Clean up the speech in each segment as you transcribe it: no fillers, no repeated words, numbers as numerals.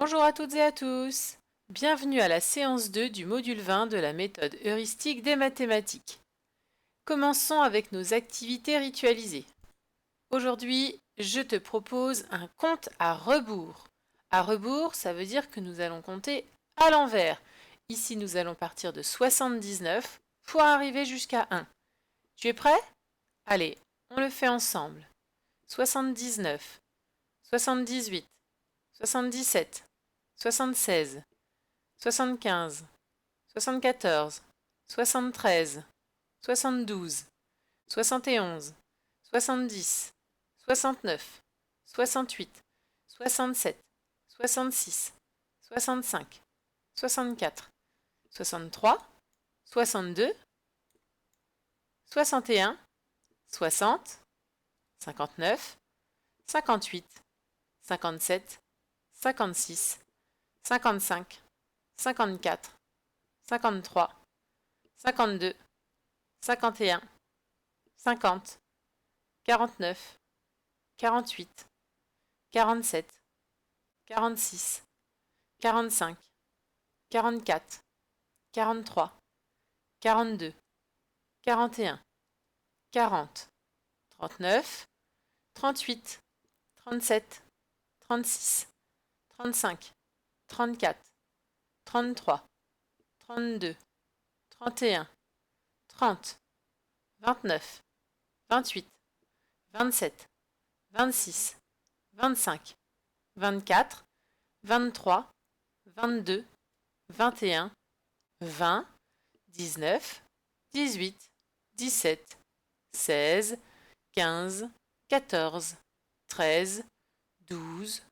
Bonjour à toutes et à tous. Bienvenue à la séance 2 du module 20 de la méthode heuristique des mathématiques. Commençons avec nos activités ritualisées. Aujourd'hui, je te propose un compte à rebours. À rebours, ça veut dire que nous allons compter à l'envers. Ici, nous allons partir de 79 pour arriver jusqu'à 1. Tu es prêt? Allez, on le fait ensemble. 79, 78, 77, 76, 75, 74, 73, 72, 71, 70, 69, 68, 67, 66, 65, 64, 63, 62, 61, 60, 59, 58, 57, 56, 55, 54, 53, 52, 51, 50, 49, 48, 47, 46, 45, 44, 43, 42, 41, 40, 39, 38, 37, 36, 35, 34, 33, 32, 31, 30, 29, 28, 27, 26, 25, 24, 23, 22, 21, 20, 19, 18, 17, 16, 15, 14, 13, 12,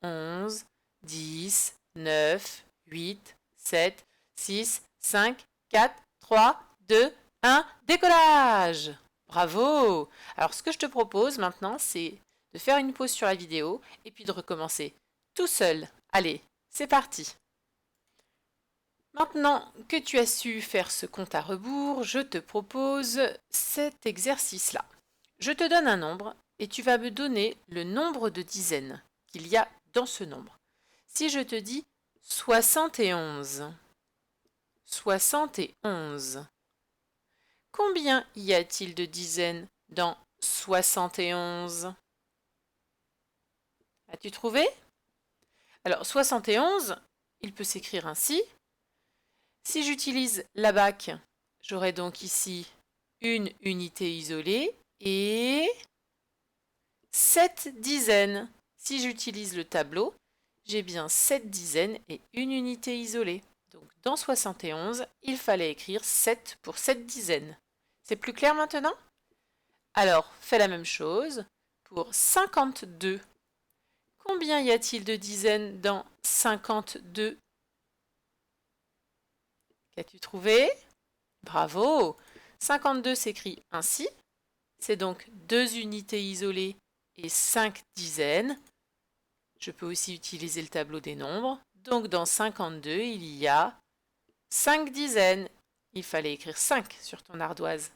11, 10, 9, 8, 7, 6, 5, 4, 3, 2, 1, décollage! Bravo! Alors ce que je te propose maintenant, c'est de faire une pause sur la vidéo et puis de recommencer tout seul. Allez, c'est parti! Maintenant que tu as su faire ce compte à rebours, je te propose cet exercice-là. Je te donne un nombre et tu vas me donner le nombre de dizaines qu'il y a dans ce nombre. Si je te dis 71, 71, combien y a-t-il de dizaines dans 71? As-tu trouvé? Alors 71, il peut s'écrire ainsi. Si j'utilise la BAC, j'aurai donc ici une unité isolée et 7 dizaines. Si j'utilise le tableau, j'ai bien 7 dizaines et une unité isolée. Donc dans 71, il fallait écrire 7 pour 7 dizaines. C'est plus clair maintenant? Alors, fais la même chose pour 52. Combien y a-t-il de dizaines dans 52? Qu'as-tu trouvé? Bravo! 52 s'écrit ainsi. C'est donc 2 unités isolées et 5 dizaines. Je peux aussi utiliser le tableau des nombres. Donc dans 52, il y a 5 dizaines. Il fallait écrire 5 sur ton ardoise.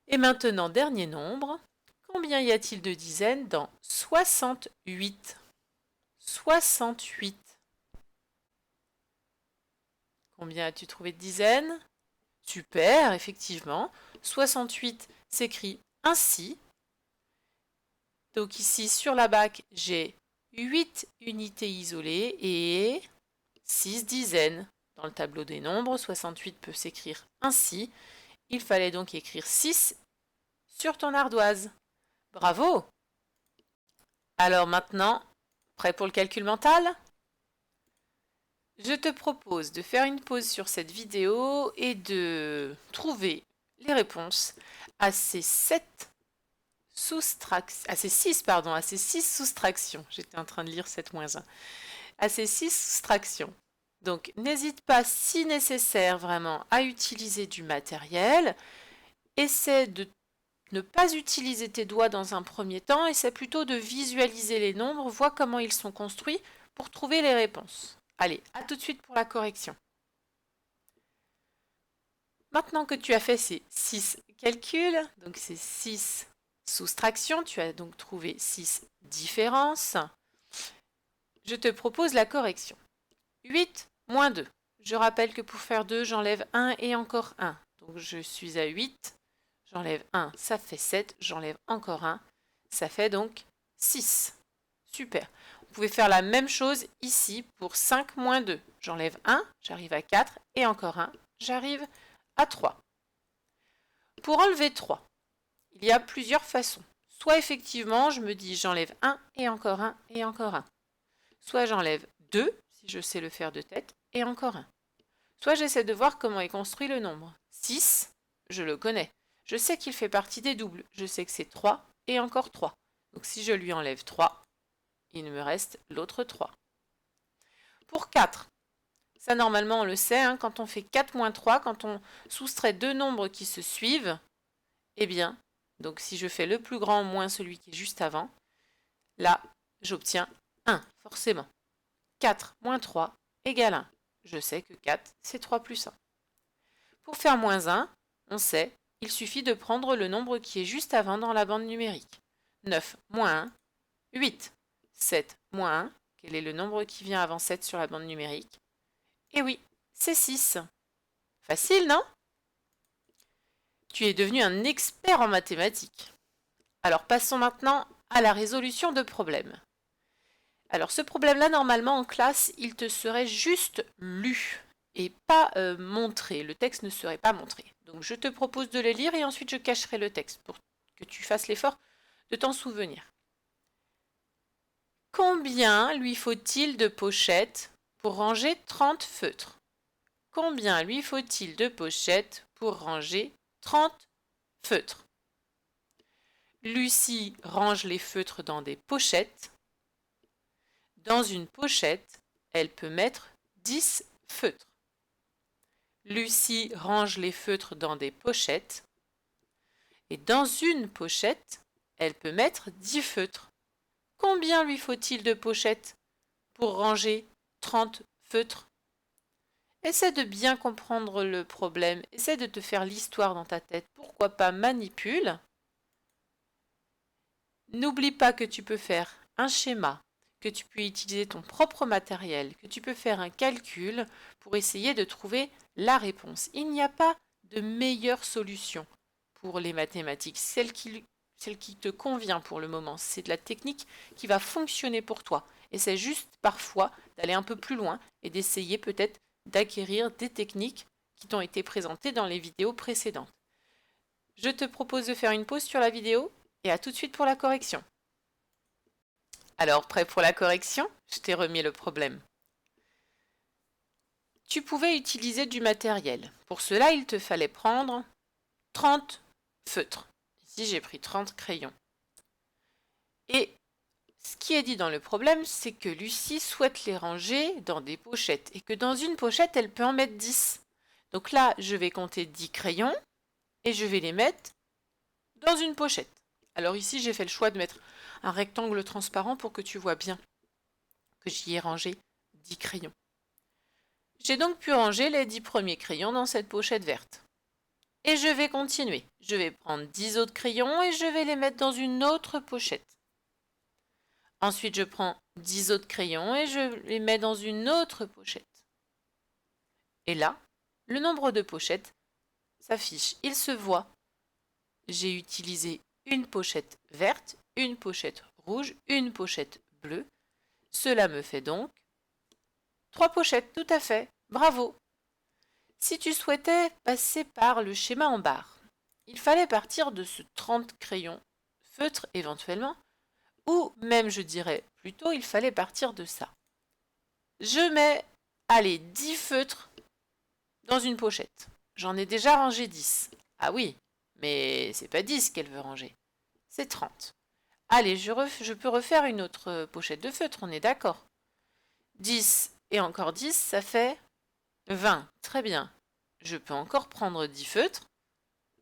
Et maintenant, dernier nombre. Combien y a-t-il de dizaines dans 68? 68. Combien as-tu trouvé de dizaines? Super, effectivement. 68 s'écrit ainsi. Donc ici, sur la BAC, j'ai 8 unités isolées et 6 dizaines. Dans le tableau des nombres, 68 peut s'écrire ainsi. Il fallait donc écrire 6 sur ton ardoise. Bravo! Alors maintenant, prêt pour le calcul mental? Je te propose de faire une pause sur cette vidéo et de trouver les réponses à ces 6 soustractions. J'étais en train de lire 7-1. À ces 6 soustractions. Donc, n'hésite pas, si nécessaire, vraiment, à utiliser du matériel. Essaie de ne pas utiliser tes doigts dans un premier temps. Essaie plutôt de visualiser les nombres. Vois comment ils sont construits pour trouver les réponses. Allez, à tout de suite pour la correction. Maintenant que tu as fait ces 6 calculs, donc ces 6 soustractions, tu as donc trouvé 6 différences. Je te propose la correction. 8 moins 2. Je rappelle que pour faire 2, j'enlève 1 et encore 1. Donc je suis à 8, j'enlève 1, ça fait 7, j'enlève encore 1, ça fait donc 6. Super. Vous pouvez faire la même chose ici pour 5 moins 2. J'enlève 1, j'arrive à 4 et encore 1, j'arrive à 3. Pour enlever 3, il y a plusieurs façons. Soit effectivement, je me dis j'enlève 1 et encore 1 et encore 1. Soit j'enlève 2, si je sais le faire de tête, et encore 1. Soit j'essaie de voir comment est construit le nombre. 6, je le connais. Je sais qu'il fait partie des doubles. Je sais que c'est 3 et encore 3. Donc si je lui enlève 3, il me reste l'autre 3. Pour 4, ça normalement on le sait, hein, quand on fait 4 moins 3, quand on soustrait deux nombres qui se suivent, eh bien, donc si je fais le plus grand moins celui qui est juste avant, là, j'obtiens 1, forcément. 4 moins 3 égale 1. Je sais que 4, c'est 3 plus 1. Pour faire moins 1, on sait, il suffit de prendre le nombre qui est juste avant dans la bande numérique. 9 moins 1, 8. 7 moins 1, quel est le nombre qui vient avant 7 sur la bande numérique? Eh oui, c'est 6. Facile, non? Tu es devenu un expert en mathématiques. Alors passons maintenant à la résolution de problèmes. Alors ce problème-là, normalement en classe, il te serait juste lu et pas montré. Le texte ne serait pas montré. Donc je te propose de le lire et ensuite je cacherai le texte pour que tu fasses l'effort de t'en souvenir. Combien lui faut-il de pochettes pour ranger 30 feutres? Combien lui faut-il de pochettes pour ranger 30 feutres? Lucie range les feutres dans des pochettes. Dans une pochette, elle peut mettre 10 feutres. Lucie range les feutres dans des pochettes. Et dans une pochette, elle peut mettre 10 feutres. Combien lui faut-il de pochettes pour ranger 30 feutres? Essaie de bien comprendre le problème. Essaie de te faire l'histoire dans ta tête. Pourquoi pas manipule? N'oublie pas que tu peux faire un schéma, que tu peux utiliser ton propre matériel, que tu peux faire un calcul pour essayer de trouver la réponse. Il n'y a pas de meilleure solution pour les mathématiques, celle qui te convient pour le moment. C'est de la technique qui va fonctionner pour toi. Et c'est juste parfois d'aller un peu plus loin et d'essayer peut-être d'acquérir des techniques qui t'ont été présentées dans les vidéos précédentes. Je te propose de faire une pause sur la vidéo et à tout de suite pour la correction. Alors, prêt pour la correction? Je t'ai remis le problème. Tu pouvais utiliser du matériel. Pour cela, il te fallait prendre 30 feutres. Ici, j'ai pris 30 crayons. Et ce qui est dit dans le problème, c'est que Lucie souhaite les ranger dans des pochettes et que dans une pochette, elle peut en mettre 10. Donc là, je vais compter 10 crayons et je vais les mettre dans une pochette. Alors ici, j'ai fait le choix de mettre un rectangle transparent pour que tu vois bien que j'y ai rangé 10 crayons. J'ai donc pu ranger les 10 premiers crayons dans cette pochette verte. Et je vais continuer. Je vais prendre 10 autres crayons et je vais les mettre dans une autre pochette. Ensuite, je prends 10 autres crayons et je les mets dans une autre pochette. Et là, le nombre de pochettes s'affiche. Il se voit. J'ai utilisé une pochette verte, une pochette rouge, une pochette bleue. Cela me fait donc 3 pochettes, tout à fait. Bravo! Si tu souhaitais passer par le schéma en barre, il fallait partir de ce 30 crayons feutres éventuellement, ou même je dirais plutôt il fallait partir de ça. Je mets, allez, 10 feutres dans une pochette. J'en ai déjà rangé 10. Ah oui, mais c'est pas 10 qu'elle veut ranger, c'est 30. Allez, je peux refaire une autre pochette de feutres, on est d'accord. 10 et encore 10, ça fait 20. Très bien. Je peux encore prendre 10 feutres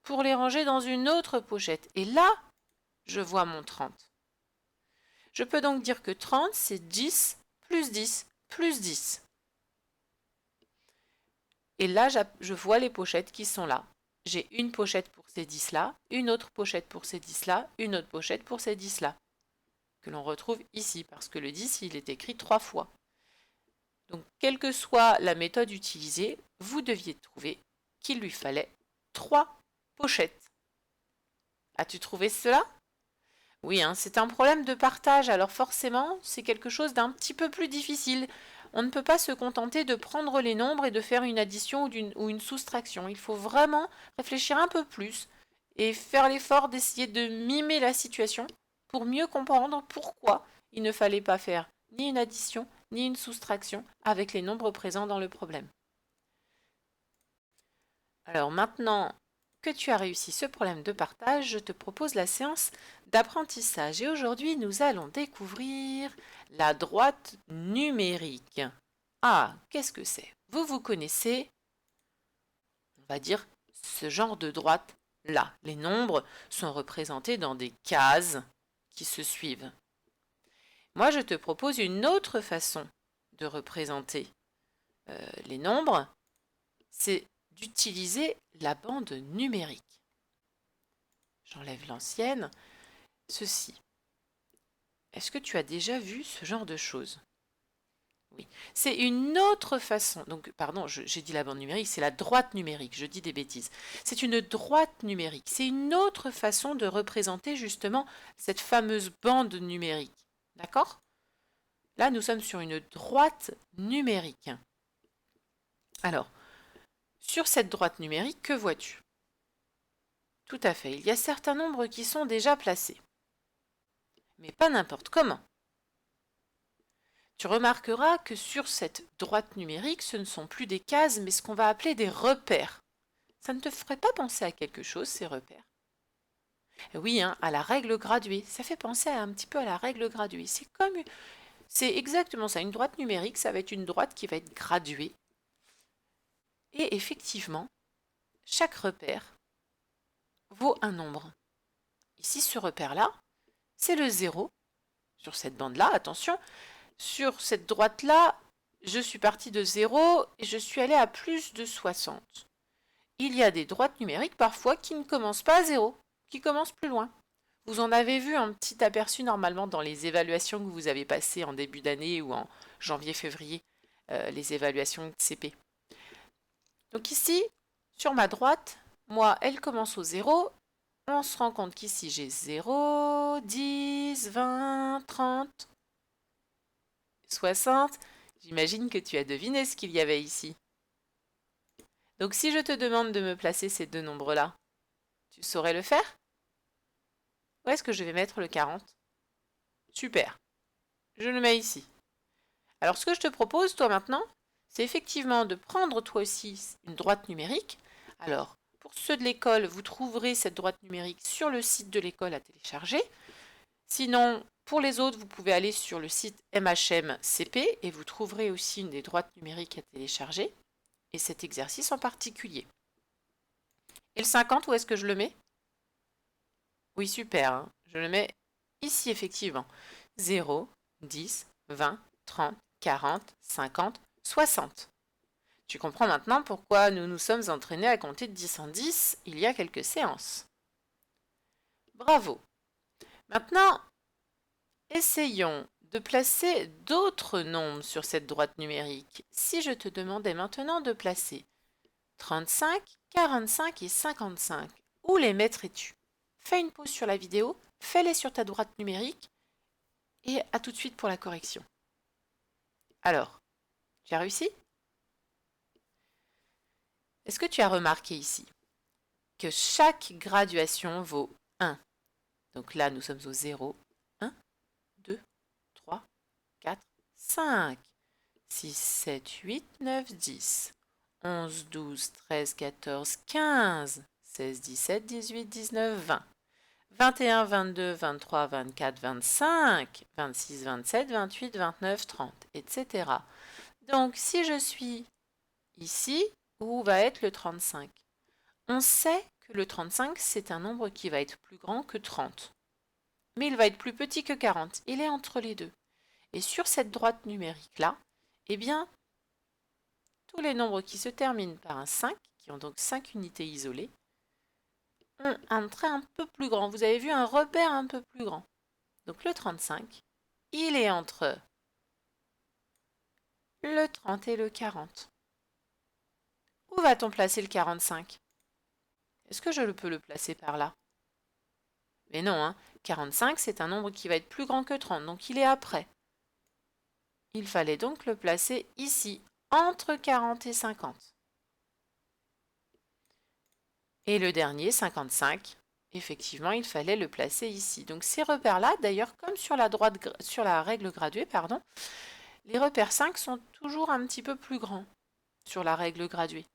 pour les ranger dans une autre pochette. Et là, je vois mon 30. Je peux donc dire que 30, c'est 10 plus 10 plus 10. Et là, je vois les pochettes qui sont là. J'ai une pochette pour ces 10-là, une autre pochette pour ces 10-là, une autre pochette pour ces 10-là. que l'on retrouve ici, parce que le 10, il est écrit 3 fois. Donc, quelle que soit la méthode utilisée, vous deviez trouver qu'il lui fallait 3 pochettes. As-tu trouvé cela? Oui, hein, c'est un problème de partage, alors forcément, c'est quelque chose d'un petit peu plus difficile. On ne peut pas se contenter de prendre les nombres et de faire une addition ou une soustraction. Il faut vraiment réfléchir un peu plus et faire l'effort d'essayer de mimer la situation pour mieux comprendre pourquoi il ne fallait pas faire ni une addition ni une soustraction avec les nombres présents dans le problème. Alors maintenant que tu as réussi ce problème de partage, je te propose la séance d'apprentissage. Et aujourd'hui, nous allons découvrir la droite numérique. Ah, qu'est-ce que c'est? Vous connaissez, on va dire, ce genre de droite-là. Les nombres sont représentés dans des cases qui se suivent. Moi, je te propose une autre façon de représenter les nombres. C'est d'utiliser la bande numérique. J'enlève l'ancienne. Ceci. Est-ce que tu as déjà vu ce genre de choses? Oui. C'est une autre façon. Donc, pardon, j'ai dit la bande numérique, c'est la droite numérique. Je dis des bêtises. C'est une droite numérique. C'est une autre façon de représenter justement cette fameuse bande numérique. D'accord? Là, nous sommes sur une droite numérique. Alors, sur cette droite numérique, que vois-tu? Tout à fait. Il y a certains nombres qui sont déjà placés. Mais pas n'importe comment. Tu remarqueras que sur cette droite numérique, ce ne sont plus des cases, mais ce qu'on va appeler des repères. Ça ne te ferait pas penser à quelque chose, ces repères? Oui, hein, à la règle graduée. Ça fait penser un petit peu à la règle graduée. C'est exactement ça. Une droite numérique, ça va être une droite qui va être graduée. Et effectivement, chaque repère vaut un nombre. Ici, ce repère-là, c'est le 0. Sur cette bande-là, attention, sur cette droite-là, je suis partie de 0 et je suis allée à plus de 60. Il y a des droites numériques parfois qui ne commencent pas à 0, qui commencent plus loin. Vous en avez vu un petit aperçu normalement dans les évaluations que vous avez passées en début d'année ou en janvier-février, les évaluations de CP. Donc ici, sur ma droite, moi, elle commence au 0. On se rend compte qu'ici, j'ai 0, 10, 20, 30, 60. J'imagine que tu as deviné ce qu'il y avait ici. Donc si je te demande de me placer ces deux nombres-là, tu saurais le faire? Où est-ce que je vais mettre le 40? Super. Je le mets ici. Alors ce que je te propose, toi maintenant, c'est effectivement de prendre toi aussi une droite numérique. Alors, pour ceux de l'école, vous trouverez cette droite numérique sur le site de l'école à télécharger. Sinon, pour les autres, vous pouvez aller sur le site MHM-CP et vous trouverez aussi une des droites numériques à télécharger, et cet exercice en particulier. Et le 50, où est-ce que je le mets? Oui, super, hein. Je le mets ici effectivement. 0, 10, 20, 30, 40, 50, 60. Tu comprends maintenant pourquoi nous nous sommes entraînés à compter de 10 en 10 il y a quelques séances. Bravo. Maintenant, essayons de placer d'autres nombres sur cette droite numérique. Si je te demandais maintenant de placer 35, 45 et 55, où les mettrais-tu? Fais une pause sur la vidéo, fais-les sur ta droite numérique et à tout de suite pour la correction. Alors, tu as réussi? Est-ce que tu as remarqué ici que chaque graduation vaut 1? Donc là, nous sommes au 0, 1, 2, 3, 4, 5, 6, 7, 8, 9, 10, 11, 12, 13, 14, 15, 16, 17, 18, 19, 20, 21, 22, 23, 24, 25, 26, 27, 28, 29, 30, etc. Donc, si je suis ici, où va être le 35? On sait que le 35, c'est un nombre qui va être plus grand que 30. Mais il va être plus petit que 40. Il est entre les deux. Et sur cette droite numérique-là, eh bien, tous les nombres qui se terminent par un 5, qui ont donc 5 unités isolées, ont un trait un peu plus grand. Vous avez vu un repère un peu plus grand. Donc le 35, il est entre le 30 et le 40. Où va-t-on placer le 45? Est-ce que je peux le placer par là? Mais non, hein. 45, c'est un nombre qui va être plus grand que 30, donc il est après. Il fallait donc le placer ici, entre 40 et 50. Et le dernier, 55, effectivement, il fallait le placer ici. Donc ces repères-là, d'ailleurs, comme sur la règle graduée, pardon, les repères 5 sont toujours un petit peu plus grands sur la règle graduée.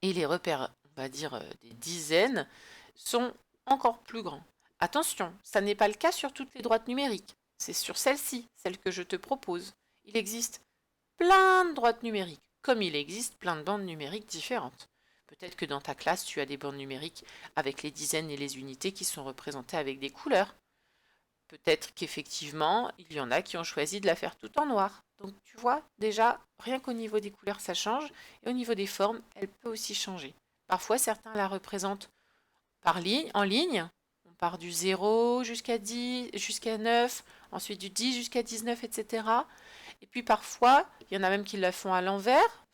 Et les repères, on va dire des dizaines, sont encore plus grands. Attention, ça n'est pas le cas sur toutes les droites numériques. C'est sur celle-ci, celle que je te propose. Il existe plein de droites numériques, comme il existe plein de bandes numériques différentes. Peut-être que dans ta classe, tu as des bandes numériques avec les dizaines et les unités qui sont représentées avec des couleurs. Peut-être qu'effectivement, il y en a qui ont choisi de la faire tout en noir. Donc tu vois, déjà, rien qu'au niveau des couleurs, ça change. Et au niveau des formes, elle peut aussi changer. Parfois, certains la représentent en ligne. On part du 0 jusqu'à 10, jusqu'à 9, ensuite du 10 jusqu'à 19, etc. Et puis parfois, il y en a même qui la font à l'envers,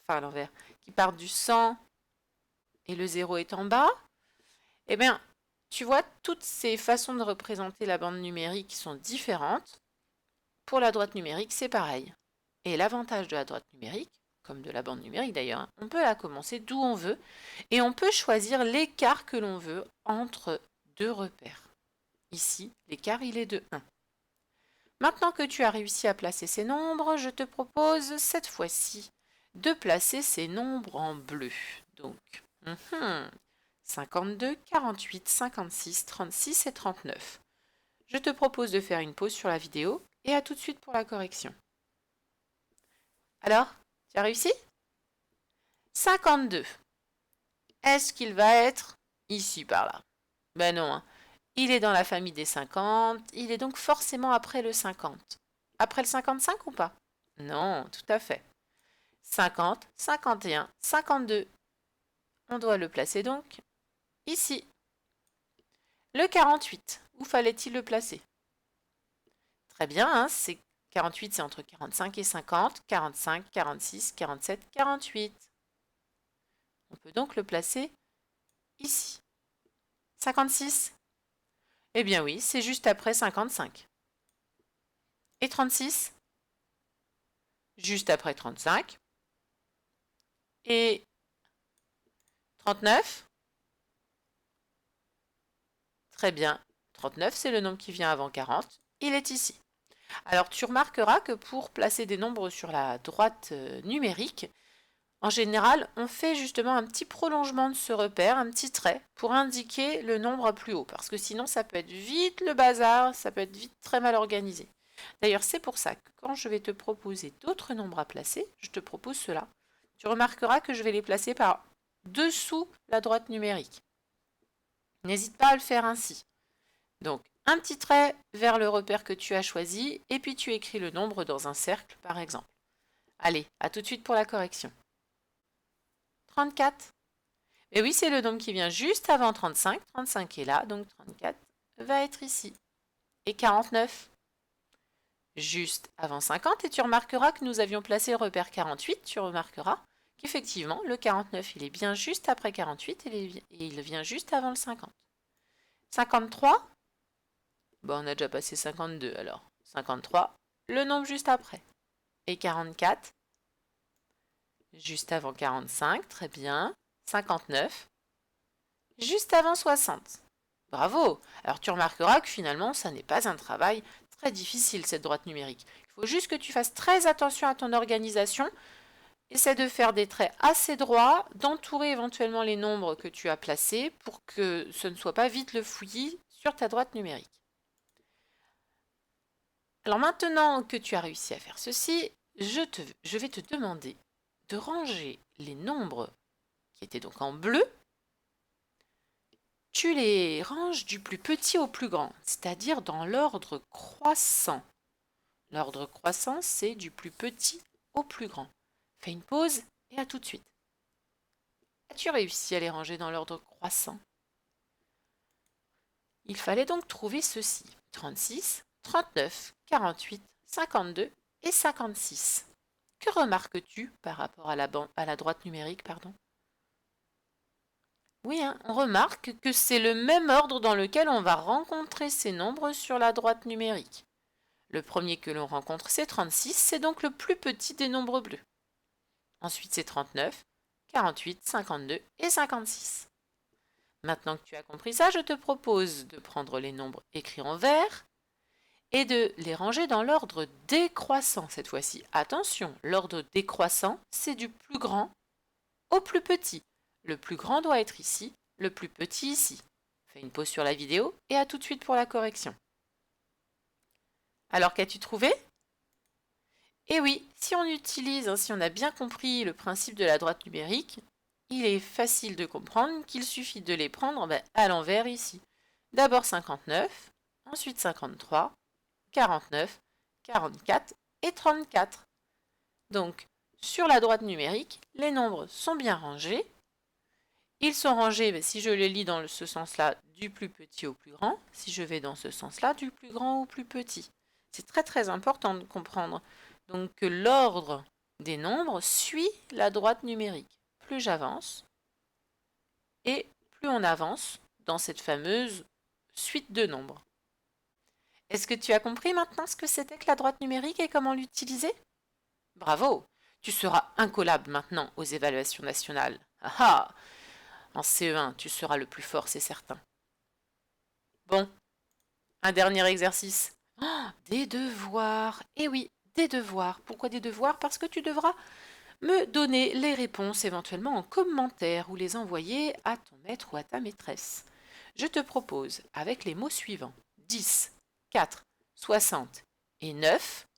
qui partent du 100 et le 0 est en bas. Eh bien, tu vois, toutes ces façons de représenter la bande numérique sont différentes. Pour la droite numérique, c'est pareil. Et l'avantage de la droite numérique, comme de la bande numérique d'ailleurs, hein, on peut la commencer d'où on veut et on peut choisir l'écart que l'on veut entre deux repères. Ici, l'écart, il est de 1. Maintenant que tu as réussi à placer ces nombres, je te propose cette fois-ci de placer ces nombres en bleu. Donc, 52, 48, 56, 36 et 39. Je te propose de faire une pause sur la vidéo et à tout de suite pour la correction. Alors, tu as réussi? 52. Est-ce qu'il va être ici par là? Ben non, hein. Il est dans la famille des 50, il est donc forcément après le 50. Après le 55 ou pas? Non, tout à fait. 50, 51, 52. On doit le placer donc ici. Le 48, où fallait-il le placer? Très bien, hein, 48, c'est entre 45 et 50, 45, 46, 47, 48. On peut donc le placer ici. 56? Eh bien oui, c'est juste après 55. Et 36? Juste après 35. Et 39? Très bien. 39, c'est le nombre qui vient avant 40. Il est ici. Alors tu remarqueras que pour placer des nombres sur la droite numérique, en général, on fait justement un petit prolongement de ce repère, un petit trait, pour indiquer le nombre plus haut. Parce que sinon, ça peut être vite le bazar, ça peut être vite très mal organisé. D'ailleurs, c'est pour ça que quand je vais te proposer d'autres nombres à placer, je te propose cela. Tu remarqueras que je vais les placer par dessous la droite numérique. N'hésite pas à le faire ainsi. Donc, un petit trait vers le repère que tu as choisi, et puis tu écris le nombre dans un cercle, par exemple. Allez, à tout de suite pour la correction. 34. Et oui, c'est le nombre qui vient juste avant 35. 35 est là, donc 34 va être ici. Et 49, juste avant 50. Et tu remarqueras que nous avions placé le repère 48. Tu remarqueras qu'effectivement, le 49, il est bien juste après 48 et il vient juste avant le 50. 53, bon, on a déjà passé 52 alors. 53, le nombre juste après. Et 44, juste avant 45, très bien. 59, juste avant 60. Bravo! Alors tu remarqueras que finalement, ça n'est pas un travail très difficile, cette droite numérique. Il faut juste que tu fasses très attention à ton organisation. Essaie de faire des traits assez droits, d'entourer éventuellement les nombres que tu as placés pour que ce ne soit pas vite le fouillis sur ta droite numérique. Alors maintenant que tu as réussi à faire ceci, je vais te demander de ranger les nombres qui étaient donc en bleu. Tu les ranges du plus petit au plus grand, c'est-à-dire dans l'ordre croissant. L'ordre croissant, c'est du plus petit au plus grand. Fais une pause et à tout de suite. As-tu réussi à les ranger dans l'ordre croissant? Il fallait donc trouver ceci. 36, 39, 48, 52 et 56. Que remarques-tu par rapport à la droite numérique, pardon? Oui, hein, on remarque que c'est le même ordre dans lequel on va rencontrer ces nombres sur la droite numérique. Le premier que l'on rencontre, c'est 36, c'est donc le plus petit des nombres bleus. Ensuite, c'est 39, 48, 52 et 56. Maintenant que tu as compris ça, je te propose de prendre les nombres écrits en vert et de les ranger dans l'ordre décroissant cette fois-ci. Attention, l'ordre décroissant, c'est du plus grand au plus petit. Le plus grand doit être ici, le plus petit ici. Fais une pause sur la vidéo et à tout de suite pour la correction. Alors qu'as-tu trouvé? Eh oui, si on utilise, si on a bien compris le principe de la droite numérique, il est facile de comprendre qu'il suffit de les prendre à l'envers ici. D'abord 59, ensuite 53, 49, 44 et 34. Donc, sur la droite numérique, les nombres sont bien rangés. Ils sont rangés, si je les lis dans ce sens-là, du plus petit au plus grand. Si je vais dans ce sens-là, du plus grand au plus petit. C'est très très important de comprendre donc que l'ordre des nombres suit la droite numérique. Plus j'avance et plus on avance dans cette fameuse suite de nombres. Est-ce que tu as compris maintenant ce que c'était que la droite numérique et comment l'utiliser? Bravo! Tu seras incollable maintenant aux évaluations nationales. Ah ah! En CE1, tu seras le plus fort, c'est certain. Bon, un dernier exercice. Oh, des devoirs. Eh oui, des devoirs. Pourquoi des devoirs? Parce que tu devras me donner les réponses éventuellement en commentaire ou les envoyer à ton maître ou à ta maîtresse. Je te propose, avec les mots suivants, 10, 4, 60 et 9,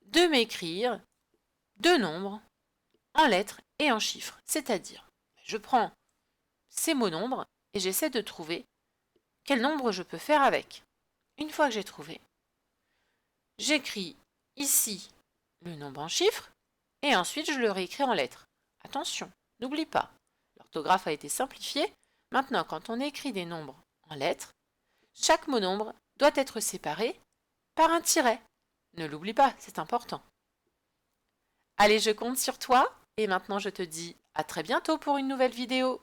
de m'écrire deux nombres en lettres et en chiffres. C'est-à-dire, je prends ces mots nombres et j'essaie de trouver quel nombre je peux faire avec. Une fois que j'ai trouvé, j'écris ici le nombre en chiffres et ensuite je le réécris en lettres. Attention, n'oublie pas, l'orthographe a été simplifiée. Maintenant, quand on écrit des nombres en lettres, chaque mot nombre doit être séparé par un tiret. Ne l'oublie pas, c'est important. Allez, je compte sur toi et maintenant je te dis à très bientôt pour une nouvelle vidéo.